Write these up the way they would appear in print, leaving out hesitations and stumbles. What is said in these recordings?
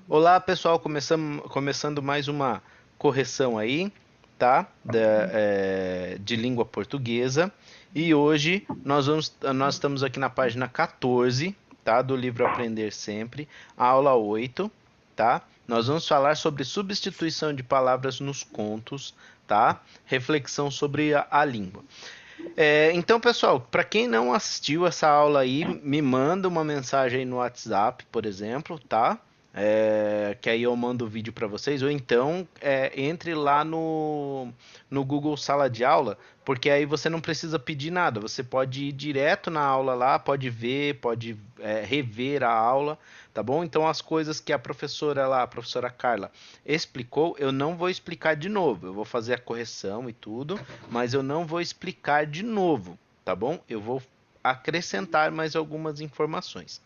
Olá, pessoal, começando mais uma correção aí, tá? De língua portuguesa. E hoje nós estamos aqui na página 14, tá? Do livro Aprender Sempre, aula 8, tá? Nós vamos falar sobre substituição de palavras nos contos, tá? Reflexão sobre a língua. Então, pessoal, para quem não assistiu essa aula aí, me manda uma mensagem aí no WhatsApp, por exemplo, tá? Que aí eu mando o vídeo para vocês, ou então entre lá no Google Sala de Aula, porque aí você não precisa pedir nada, você pode ir direto na aula lá, pode ver, pode rever a aula, tá bom? Então as coisas que a professora lá, a professora Carla, explicou, eu não vou explicar de novo, eu vou fazer a correção e tudo, mas eu não vou explicar de novo, tá bom? Eu vou acrescentar mais algumas informações,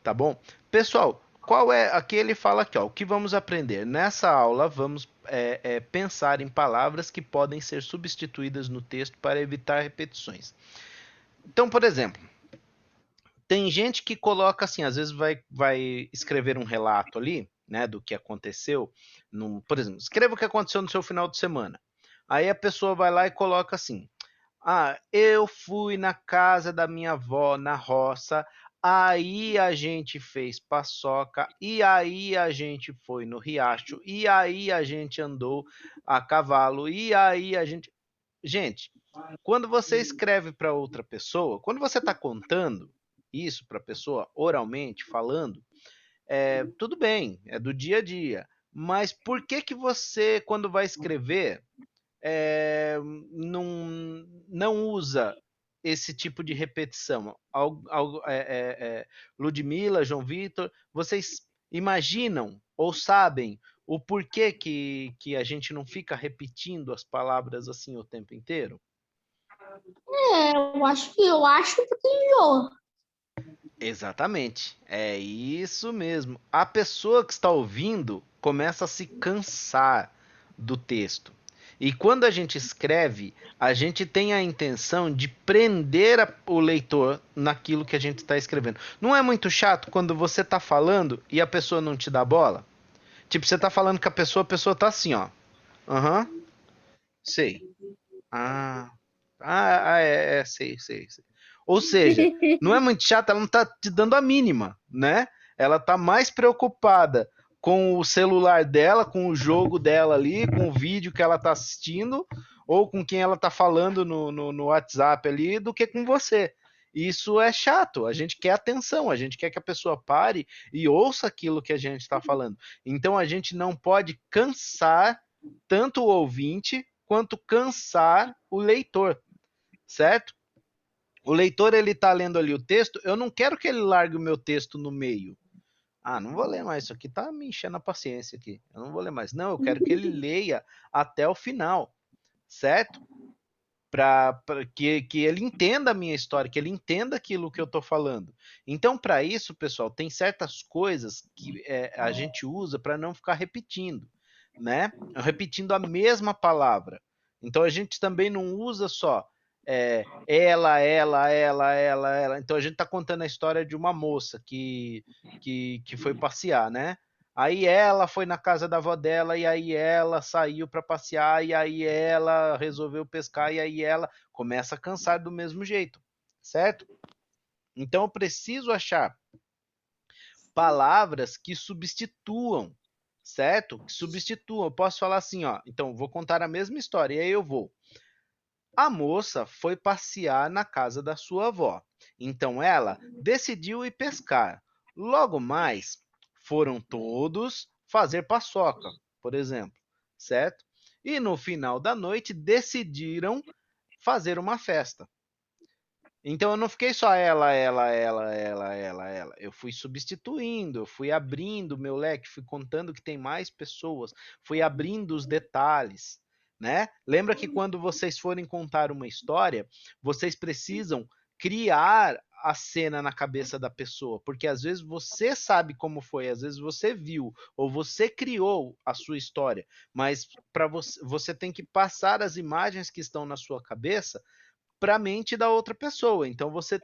tá bom? Pessoal, qual é? Aqui ele fala aqui, ó, o que vamos aprender? Nessa aula vamos pensar em palavras que podem ser substituídas no texto para evitar repetições. Então, por exemplo, tem gente que coloca assim, às vezes vai escrever um relato ali, né, do que aconteceu, por exemplo, escreva o que aconteceu no seu final de semana. Aí a pessoa vai lá e coloca assim: ah, eu fui na casa da minha avó na roça, aí a gente fez paçoca, e aí a gente foi no riacho, e aí a gente andou a cavalo, e aí a gente. Gente, quando você escreve para outra pessoa, quando você está contando isso para a pessoa oralmente, falando, tudo bem, é do dia a dia. Mas por que que você, quando vai escrever, não usa esse tipo de repetição? Ludmila, João Vitor, vocês imaginam ou sabem o porquê que a gente não fica repetindo as palavras assim o tempo inteiro? Eu acho porque enjoa. Exatamente, é isso mesmo. A pessoa que está ouvindo começa a se cansar do texto. E quando a gente escreve, a gente tem a intenção de prender o leitor naquilo que a gente está escrevendo. Não é muito chato quando você está falando e a pessoa não te dá bola? Tipo, você está falando com a pessoa está assim, ó. Aham, sei. Ah, sei. Ou seja, não é muito chata, ela não tá te dando a mínima, né? Ela tá mais preocupada com o celular dela, com o jogo dela ali, com o vídeo que ela tá assistindo, ou com quem ela tá falando no WhatsApp ali, do que com você. Isso é chato, a gente quer atenção, a gente quer que a pessoa pare e ouça aquilo que a gente está falando. Então a gente não pode cansar tanto o ouvinte quanto cansar o leitor, certo? O leitor ele está lendo ali o texto, eu não quero que ele largue o meu texto no meio. Ah, não vou ler mais, isso aqui tá me enchendo a paciência aqui. Eu não vou ler mais. Não, eu quero que ele leia até o final, certo? Para que ele entenda a minha história, que ele entenda aquilo que eu estou falando. Então, para isso, pessoal, tem certas coisas que a gente usa para não ficar repetindo, né? Repetindo a mesma palavra. Então, a gente também não usa só ela. Então, a gente está contando a história de uma moça que foi passear, né? Aí ela foi na casa da avó dela, e aí ela saiu para passear, e aí ela resolveu pescar, e aí ela começa a cansar do mesmo jeito, certo? Então eu preciso achar palavras que substituam, certo? Que substituam. Eu posso falar assim, ó. Então vou contar a mesma história, e aí eu vou. A moça foi passear na casa da sua avó. Então ela decidiu ir pescar. Logo mais, foram todos fazer paçoca, por exemplo, certo? E no final da noite decidiram fazer uma festa. Então eu não fiquei só ela. Eu fui substituindo, eu fui abrindo o meu leque, fui contando que tem mais pessoas, fui abrindo os detalhes, né? Lembra que quando vocês forem contar uma história, vocês precisam criar a cena na cabeça da pessoa, porque às vezes você sabe como foi, às vezes você viu ou você criou a sua história, mas para você tem que passar as imagens que estão na sua cabeça para a mente da outra pessoa. Então você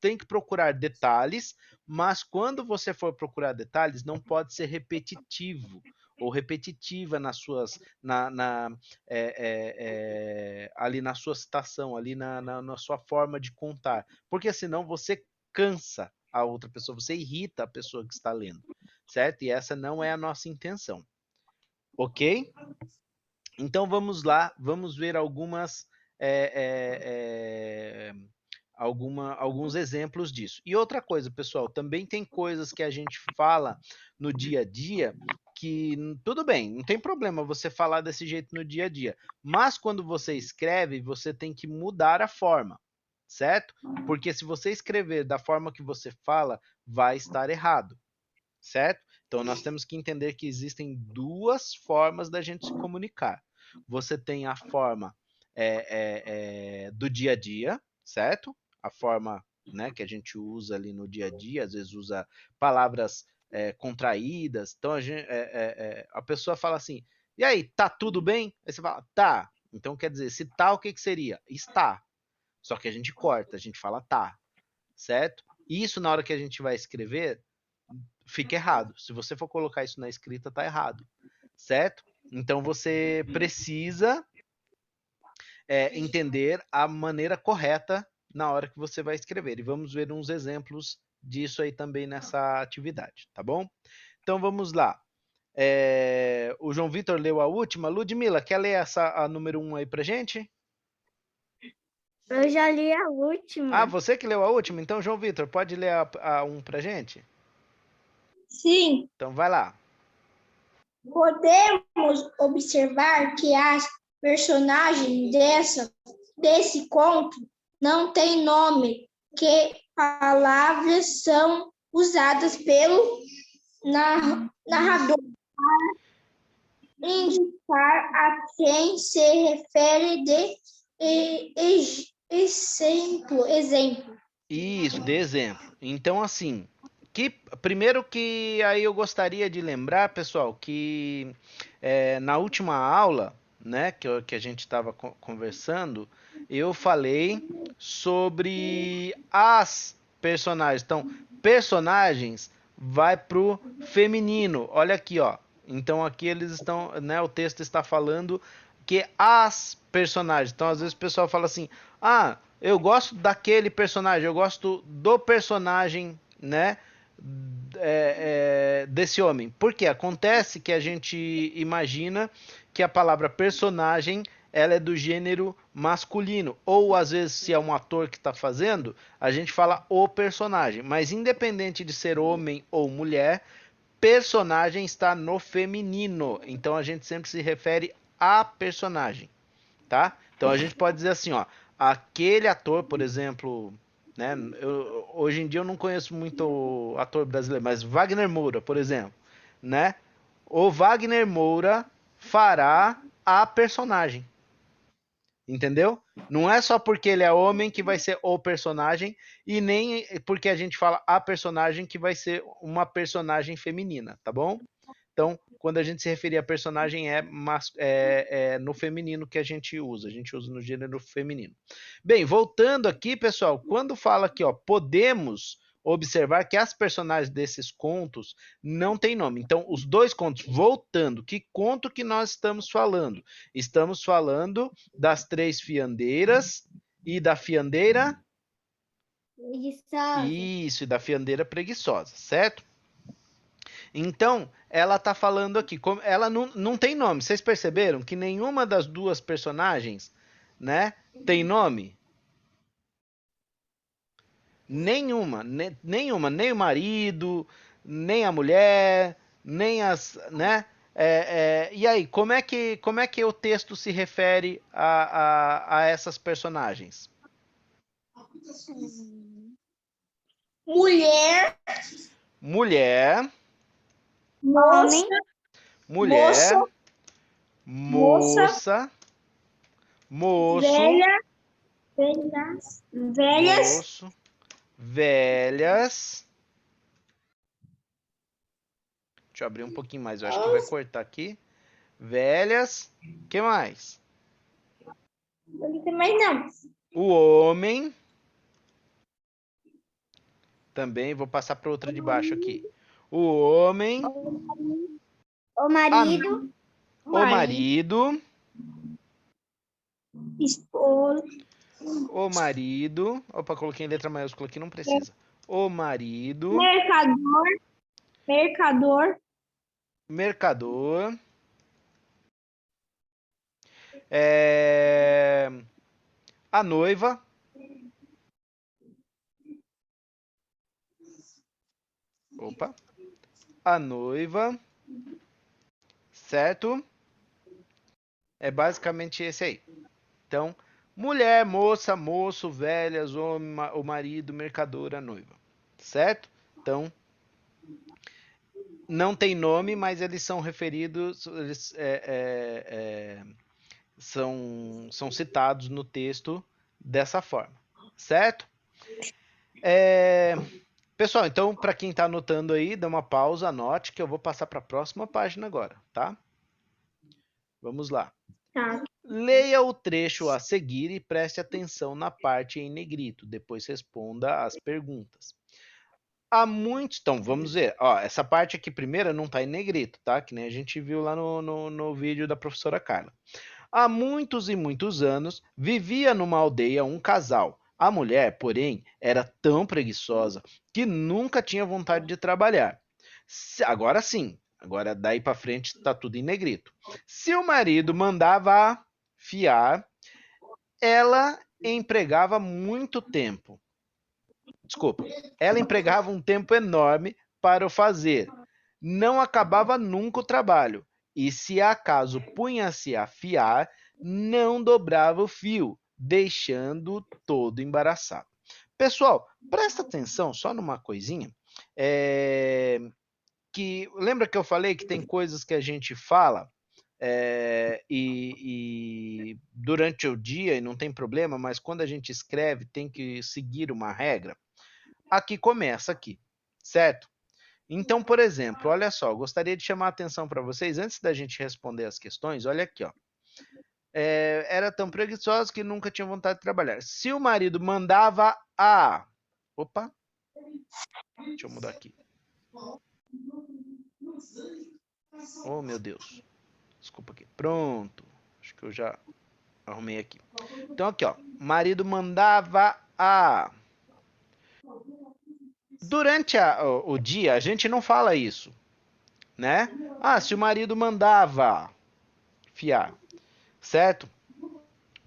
tem que procurar detalhes, mas quando você for procurar detalhes, não pode ser repetitivo ou repetitiva nas suas, ali na sua citação, ali na sua forma de contar, porque senão você cansa a outra pessoa, você irrita a pessoa que está lendo, certo? E essa não é a nossa intenção, ok? Então vamos lá, vamos ver alguns exemplos disso. E outra coisa, pessoal, também tem coisas que a gente fala no dia a dia que tudo bem, não tem problema você falar desse jeito no dia a dia, mas quando você escreve, você tem que mudar a forma, certo? Porque se você escrever da forma que você fala, vai estar errado, certo? Então nós temos que entender que existem duas formas da gente se comunicar. Você tem a forma do dia a dia, certo? A forma, né, que a gente usa ali no dia a dia, às vezes usa palavras contraídas. Então a pessoa fala assim: e aí, tá tudo bem? Aí você fala: tá. Então quer dizer, se tá, o que que seria? Está. Só que a gente corta, a gente fala tá, certo? E isso na hora que a gente vai escrever fica errado. Se você for colocar isso na escrita, tá errado, certo? Então você precisa entender a maneira correta na hora que você vai escrever. E vamos ver uns exemplos disso aí também nessa atividade, tá bom? Então vamos lá. O João Vitor leu a última. Ludmila, quer ler a número 1 aí pra gente? Eu já li a Ah, última. você que leu a última? Então, João Vitor, pode ler a 1 pra gente? Sim, Então vai lá. podemos observar que as personagens desse conto não têm nome, que palavras são usadas pelo narrador indicar a quem se refere de exemplo. Isso, de exemplo. Então, assim, primeiro que aí eu gostaria de lembrar, pessoal, que na última aula, né, que a gente estava conversando, eu falei sobre as personagens. Então, personagens vai pro feminino. Olha aqui, ó. Então aqui eles estão, né, o texto está falando que as personagens. Então, às vezes o pessoal fala assim: "Ah, eu gosto daquele personagem, eu gosto do personagem, né, desse homem". Porque acontece que a gente imagina que a palavra personagem ela é do gênero masculino, ou às vezes se é um ator que está fazendo, a gente fala o personagem, mas independente de ser homem ou mulher, personagem está no feminino, então a gente sempre se refere a personagem, tá? Então a gente pode dizer assim, ó, aquele ator, por exemplo, né? Hoje em dia eu não conheço muito ator brasileiro, mas Wagner Moura, por exemplo, né? O Wagner Moura fará a personagem, entendeu? Não é só porque ele é homem que vai ser o personagem e nem porque a gente fala a personagem que vai ser uma personagem feminina, tá bom? Então, quando a gente se referir a personagem, é no feminino que a gente usa no gênero feminino. Bem, voltando aqui, pessoal, quando fala aqui, ó, podemos observar que as personagens desses contos não têm nome. Então, os dois contos, voltando, que conto que nós estamos falando? Estamos falando das três fiandeiras e da fiandeira. Isso, e da fiandeira preguiçosa, certo? Então, ela tá falando aqui, ela não tem nome. Vocês perceberam que nenhuma das duas personagens, né, tem nome? Nenhuma, nenhuma, nem o marido, nem a mulher, nem as, né? E aí, como é que o texto se refere a essas personagens? Mulher, Mulher, homem, moça, mulher, moça, moça, moço, velha, velhas, moço, velhas. Deixa eu abrir um pouquinho mais, eu acho que vai cortar aqui. Velhas. Que mais? não tem mais não. O homem. Também vou passar para outra de baixo aqui. O homem, O marido, o marido, esposa, o marido. Opa, coloquei em letra maiúscula aqui, não precisa. O marido, mercador, mercador, é, a noiva, opa, a noiva, certo? É basicamente esse aí. Então, mulher, moça, moço, velhas, homem, o marido, mercador, a noiva, certo? Então, não tem nome, mas eles são referidos, eles são citados no texto dessa forma, certo? Pessoal, então, para quem está anotando aí, dá uma pausa, anote que eu vou passar para a próxima página agora, tá? Vamos lá. tá. Leia o trecho a seguir e preste atenção na parte em negrito. Depois responda as perguntas. Há muitos. Então, vamos ver. Ó, essa parte aqui primeira não está em negrito, tá? Que nem a gente viu lá no vídeo da professora Carla. Há muitos e muitos anos vivia numa aldeia um casal. A mulher, porém, era tão preguiçosa que nunca tinha vontade de trabalhar. Agora sim, agora daí para frente está tudo em negrito. Se o marido mandava fiar, ela empregava muito tempo. Desculpa, ela empregava um tempo enorme para o fazer. Não acabava nunca o trabalho. E se acaso punha-se a fiar, não dobrava o fio, deixando todo embaraçado. Pessoal, presta atenção só numa coisinha. Lembra que eu falei que tem coisas que a gente fala e durante o dia e não tem problema, mas quando a gente escreve tem que seguir uma regra. Aqui começa aqui, certo? Então, por exemplo, olha só, eu gostaria de chamar a atenção para vocês, antes da gente responder as questões, olha aqui, ó. Era tão preguiçosa que nunca tinha vontade de trabalhar. Se o marido mandava a... Opa, deixa eu mudar aqui. Oh, meu Deus. Desculpa aqui. Pronto. Acho que eu já arrumei aqui. Então, aqui, ó. Marido mandava a... Durante o dia, a gente não fala isso, né? Ah, se o marido mandava fiar, certo?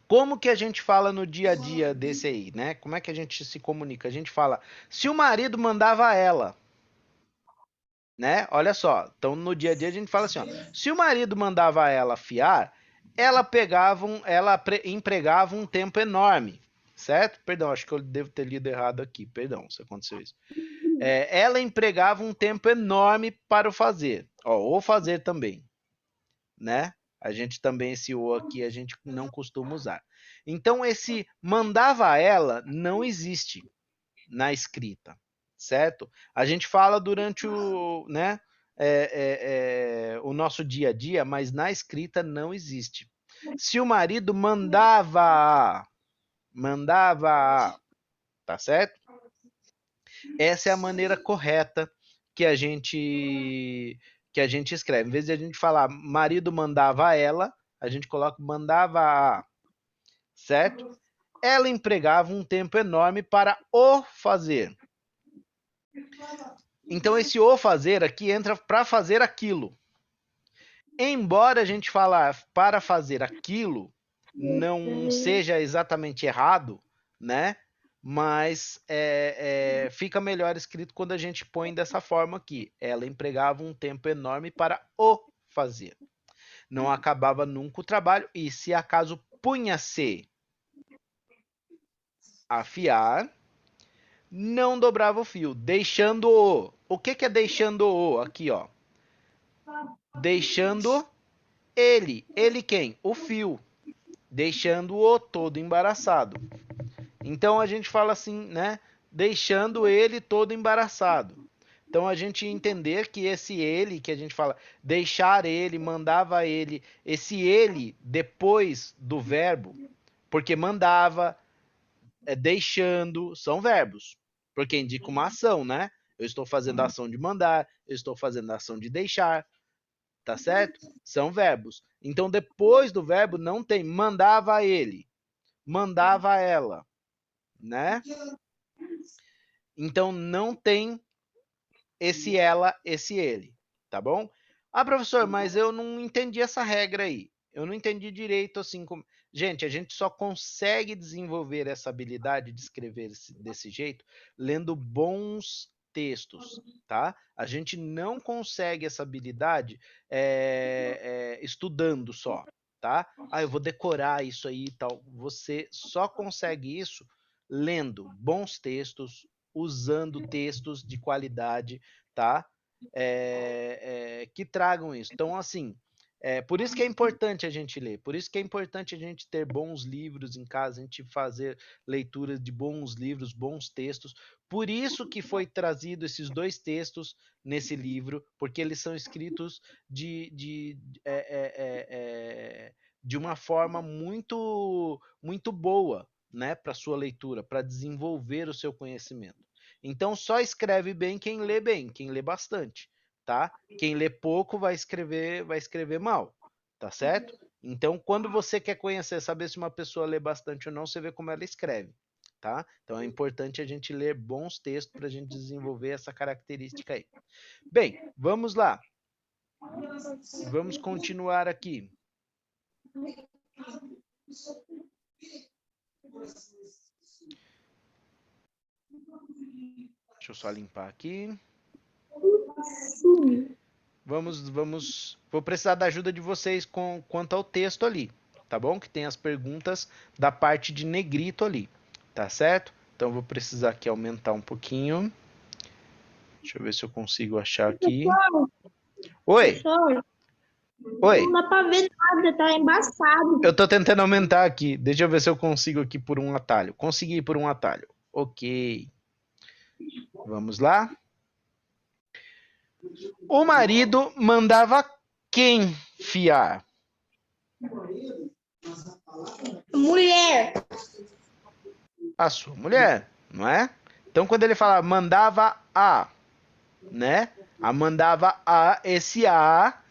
Como que a gente fala no dia a dia desse aí, né? Como é que a gente se comunica? A gente fala, se o marido mandava ela, né? Olha só, então no dia a dia a gente fala assim, ó, se o marido mandava ela fiar, ela empregava um tempo enorme, certo? Perdão, acho que eu devo ter lido errado aqui, perdão se aconteceu isso. Ela empregava um tempo enorme para o fazer, ó, ou fazer também, né? A gente também, esse o aqui, a gente não costuma usar. Então, esse mandava a ela não existe na escrita, certo? A gente fala durante o, né, o nosso dia a dia, mas na escrita não existe. Se o marido mandava, tá certo? Essa é a maneira correta que a gente escreve. Em vez de a gente falar marido mandava a ela, a gente coloca mandava a, certo? Ela empregava um tempo enorme para o fazer. Então esse o fazer aqui entra para fazer aquilo. Embora a gente falar para fazer aquilo não seja exatamente errado, né? Mas fica melhor escrito quando a gente põe dessa forma aqui. Ela empregava um tempo enorme para o fazer. Não acabava nunca o trabalho e se acaso punha-se a afiar, não dobrava o fio, deixando-o. O que é deixando-o? Aqui, ó. Deixando ele. Ele quem? O fio. Deixando-o todo embaraçado. Então a gente fala assim, né? Deixando ele todo embaraçado. Então a gente entender que esse ele que a gente fala, deixar ele, mandava ele, esse ele depois do verbo, porque mandava, deixando, são verbos, porque indica uma ação, né? Eu estou fazendo a ação de mandar, eu estou fazendo a ação de deixar, tá certo? São verbos. Então, depois do verbo não tem mandava ele, mandava ela, né? Então, não tem esse ela, esse ele, tá bom? Ah, professor, mas eu não entendi essa regra aí. Eu não entendi direito assim como. Gente, a gente só consegue desenvolver essa habilidade de escrever desse jeito lendo bons textos, tá? A gente não consegue essa habilidade estudando só, tá? Ah, eu vou decorar isso aí e tal. Você só consegue isso lendo bons textos, usando textos de qualidade, tá? Que tragam isso. Então, assim, por isso que é importante a gente ler, por isso que é importante a gente ter bons livros em casa, a gente fazer leituras de bons livros, bons textos. Por isso que foi trazido esses dois textos nesse livro, porque eles são escritos de uma forma muito boa, né, para sua leitura, para desenvolver o seu conhecimento. Então só escreve bem, quem lê bastante, tá? Quem lê pouco vai escrever mal, tá certo? Então quando você quer conhecer, saber se uma pessoa lê bastante ou não, você vê como ela escreve, tá? Então é importante a gente ler bons textos para a gente desenvolver essa característica aí. Bem, vamos lá. Vamos continuar aqui. Deixa eu só limpar aqui. Vou precisar da ajuda de vocês quanto ao texto ali, tá bom? Que tem as perguntas da parte de negrito ali, tá certo? Então vou precisar aqui aumentar um pouquinho. Deixa eu ver se eu consigo achar aqui. Oi. Professor, Oi. não dá pra ver nada, tá embaçado. Eu tô tentando aumentar aqui. Deixa eu ver se eu consigo aqui por um atalho. Consegui por um atalho. Ok. Vamos lá. O marido mandava quem fiar? Mulher. A sua mulher, não é? Então quando ele fala mandava a, né? A mandava a, esse a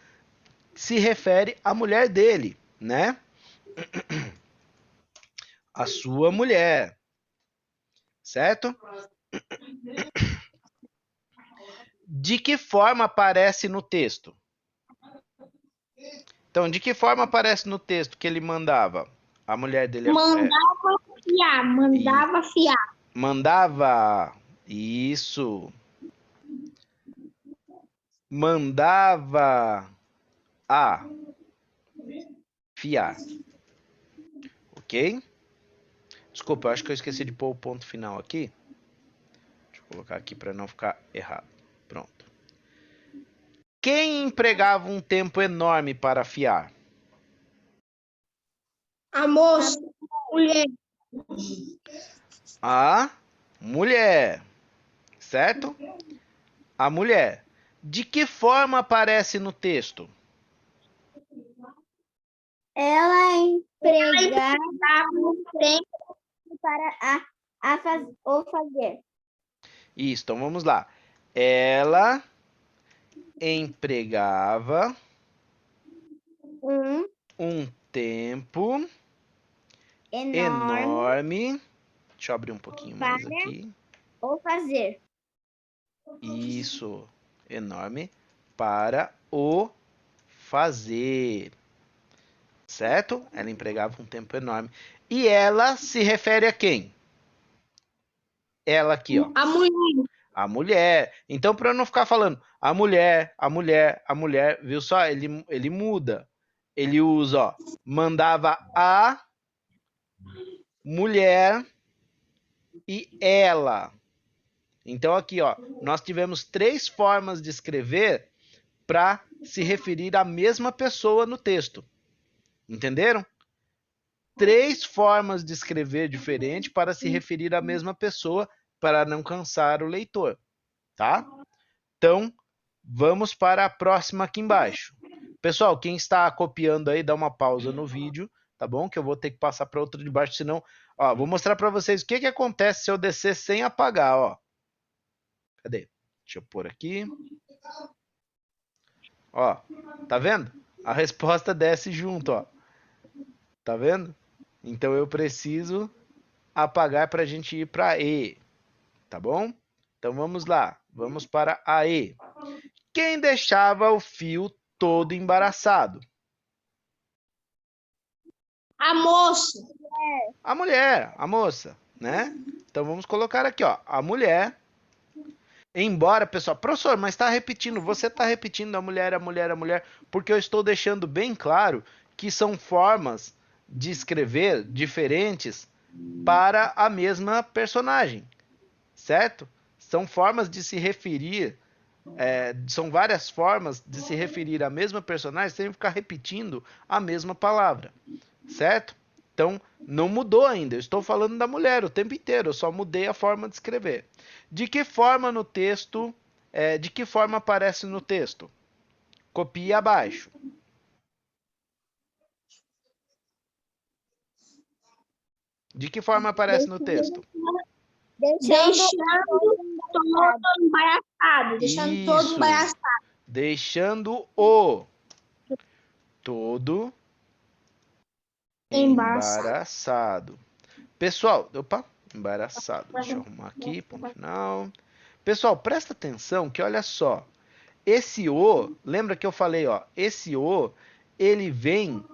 se refere à mulher dele, né? A sua mulher. Certo? De que forma aparece no texto? Então, de que forma aparece no texto que ele mandava? A mulher dele Mandava fiar, mandava fiar. Mandava. Isso. Mandava a fiar. Ok? Desculpa, eu acho que eu esqueci de pôr o ponto final aqui. Deixa eu colocar aqui para não ficar errado. Pronto. Quem empregava um tempo enorme para fiar? A moça, mulher. A mulher. Certo? A mulher. De que forma aparece no texto? Ela empregava um tempo para o fazer. Isso, então vamos lá. Ela empregava um tempo enorme. Deixa eu abrir um pouquinho mais aqui. O fazer. Isso, enorme para o fazer. Certo? Ela empregava um tempo enorme. E ela se refere a quem? Ela aqui, ó. A mulher. A mulher. Então, para eu não ficar falando a mulher, a mulher, a mulher, viu só? Ele muda. Ele usa, ó, mandava a mulher e ela. Então, aqui, ó, nós tivemos 3 formas de escrever para se referir à mesma pessoa no texto. Entenderam? 3 formas de escrever diferente para se referir à mesma pessoa, para não cansar o leitor, tá? Então, vamos para a próxima aqui embaixo. Pessoal, quem está copiando aí, dá uma pausa no vídeo, tá bom? Que eu vou ter que passar para outro de baixo, senão... Ó, vou mostrar para vocês o que acontece se eu descer sem apagar, ó. Cadê? Deixa eu pôr aqui. Ó, tá vendo? A resposta desce junto, ó. Tá vendo? Então eu preciso apagar para a gente ir para E, tá bom? Então vamos lá, vamos para a E. Quem deixava o fio todo embaraçado? A moça. A mulher, a moça, né? Então vamos colocar aqui, ó, a mulher. Embora, pessoal, professor, mas está repetindo, você está repetindo a mulher, a mulher, a mulher, porque eu estou deixando bem claro que são formas de escrever diferentes para a mesma personagem, certo? São formas de se referir, são várias formas de se referir à mesma personagem sem ficar repetindo a mesma palavra, certo? Então, não mudou ainda. Eu estou falando da mulher o tempo inteiro, eu só mudei a forma de escrever. De que forma no texto, de que forma aparece no texto? Copie abaixo. De que forma aparece no texto? Deixando todo embaraçado. Deixando todo Isso. embaraçado. Deixando o todo embaraçado. Pessoal, opa, embaraçado. Deixa eu arrumar aqui, ponto final. Pessoal, presta atenção que olha só. Esse o, lembra que eu falei, ó, esse o, ele vem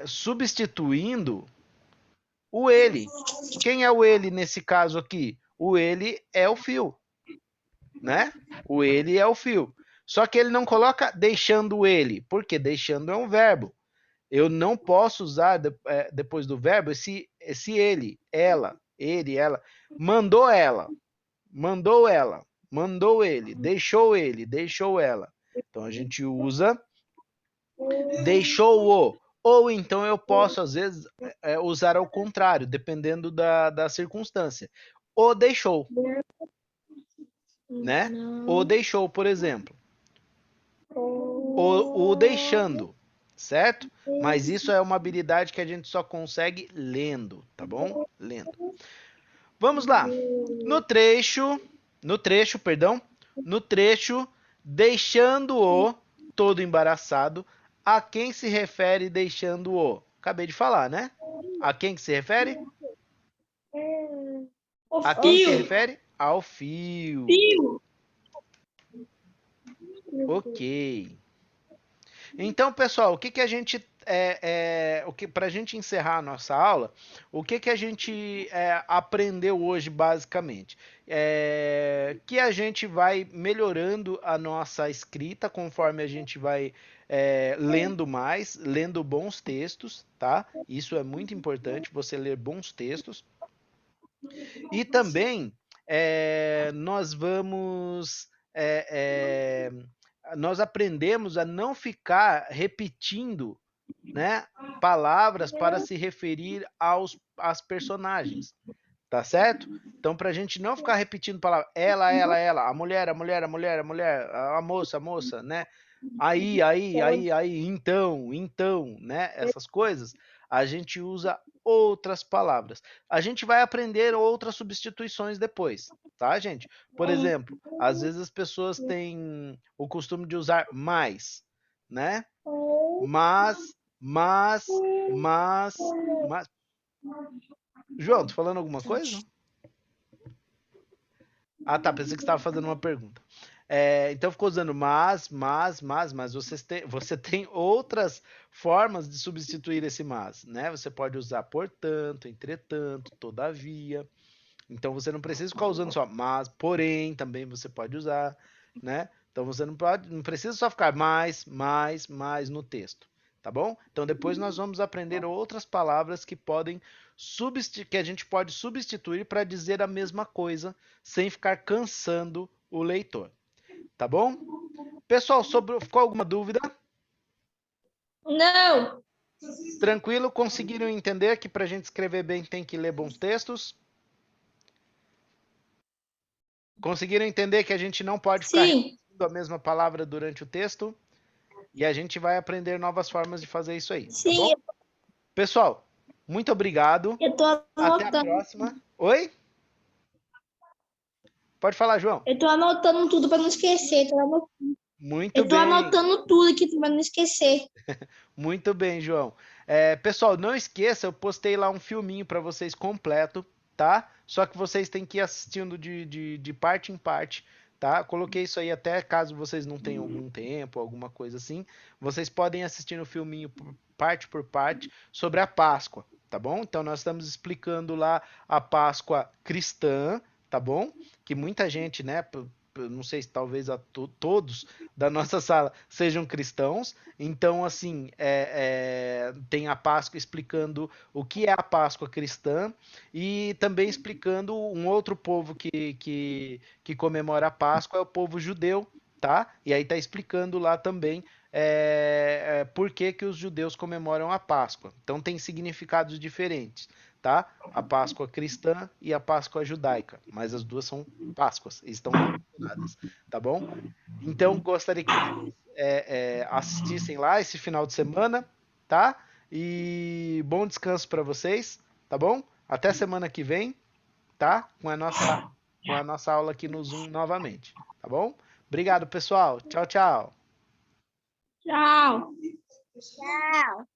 substituindo o ele. Quem é o ele nesse caso aqui? O ele é o fio, né? O ele é o fio. Só que ele não coloca deixando ele, porque deixando é um verbo. Eu não posso usar depois do verbo esse ele, ela, ele, ela. Mandou ela, mandou ela, mandou ele, deixou ela. Então a gente usa deixou-o. Ou então eu posso, às vezes, usar ao contrário, dependendo da circunstância. O deixou, né? O deixou, por exemplo. O deixando, certo? Mas isso é uma habilidade que a gente só consegue lendo, tá bom? Lendo. Vamos lá. No trecho, perdão, no trecho, deixando-o todo embaraçado, a quem se refere deixando-o? Acabei de falar, né? A quem que se refere? A quem se refere? Ao fio. Ok. Então, pessoal, o que que a gente para a gente encerrar a nossa aula, o que que a gente aprendeu hoje basicamente? Que a gente vai melhorando a nossa escrita conforme a gente vai lendo mais, lendo bons textos, tá? Isso é muito importante, você ler bons textos. E também nós vamos nós aprendemos a não ficar repetindo, né, palavras para se referir às personagens, tá certo? Então, para a gente não ficar repetindo palavras, ela, a mulher, a mulher, a mulher, a mulher, a moça, né? Aí, então, né? Essas coisas, a gente usa outras palavras. A gente vai aprender outras substituições depois, tá, gente? Por exemplo, às vezes as pessoas têm o costume de usar mais, né? Mas, mas. João, tô falando alguma coisa? Ah, tá. Pensei que você estava fazendo uma pergunta. Então ficou usando mas. Você tem outras formas de substituir esse mas, né? Você pode usar portanto, entretanto, todavia. Então você não precisa ficar usando só mas, porém, também você pode usar, né? Então você não precisa só ficar mais no texto, tá bom? Então depois nós vamos aprender outras palavras que que a gente pode substituir para dizer a mesma coisa sem ficar cansando o leitor, tá bom? Pessoal, ficou alguma dúvida? Não. Tranquilo? Conseguiram entender que para a gente escrever bem tem que ler bons textos? Conseguiram entender que a gente não pode ficar repetindo a mesma palavra durante o texto? E a gente vai aprender novas formas de fazer isso aí, tá bom? Pessoal, muito obrigado. Eu tô Até a anotando. próxima. Oi? Pode falar, João. Eu tô anotando tudo para não esquecer. Muito Eu tô bem. anotando tudo aqui para não esquecer. Muito bem, João. Pessoal, não esqueça, eu postei lá um filminho para vocês completo, tá? Só que vocês têm que ir assistindo de parte em parte, tá? Coloquei isso aí até caso vocês não tenham algum tempo, alguma coisa assim. Vocês podem assistir no filminho por parte sobre a Páscoa, tá bom? Então nós estamos explicando lá a Páscoa cristã, tá bom? Que muita gente, né? Não sei se talvez todos da nossa sala sejam cristãos, então, assim, tem a Páscoa explicando o que é a Páscoa cristã e também explicando um outro povo que comemora a Páscoa, é o povo judeu, tá? E aí tá explicando lá também por que que os judeus comemoram a Páscoa. Então tem significados diferentes, tá? A Páscoa cristã e a Páscoa judaica, mas as duas são Páscoas, e estão relacionadas, tá bom? Então, gostaria que vocês assistissem lá esse final de semana, tá? E bom descanso para vocês, tá bom? Até semana que vem, tá? Com a nossa aula aqui no Zoom novamente, tá bom? Obrigado, pessoal. Tchau, tchau. Tchau. Tchau.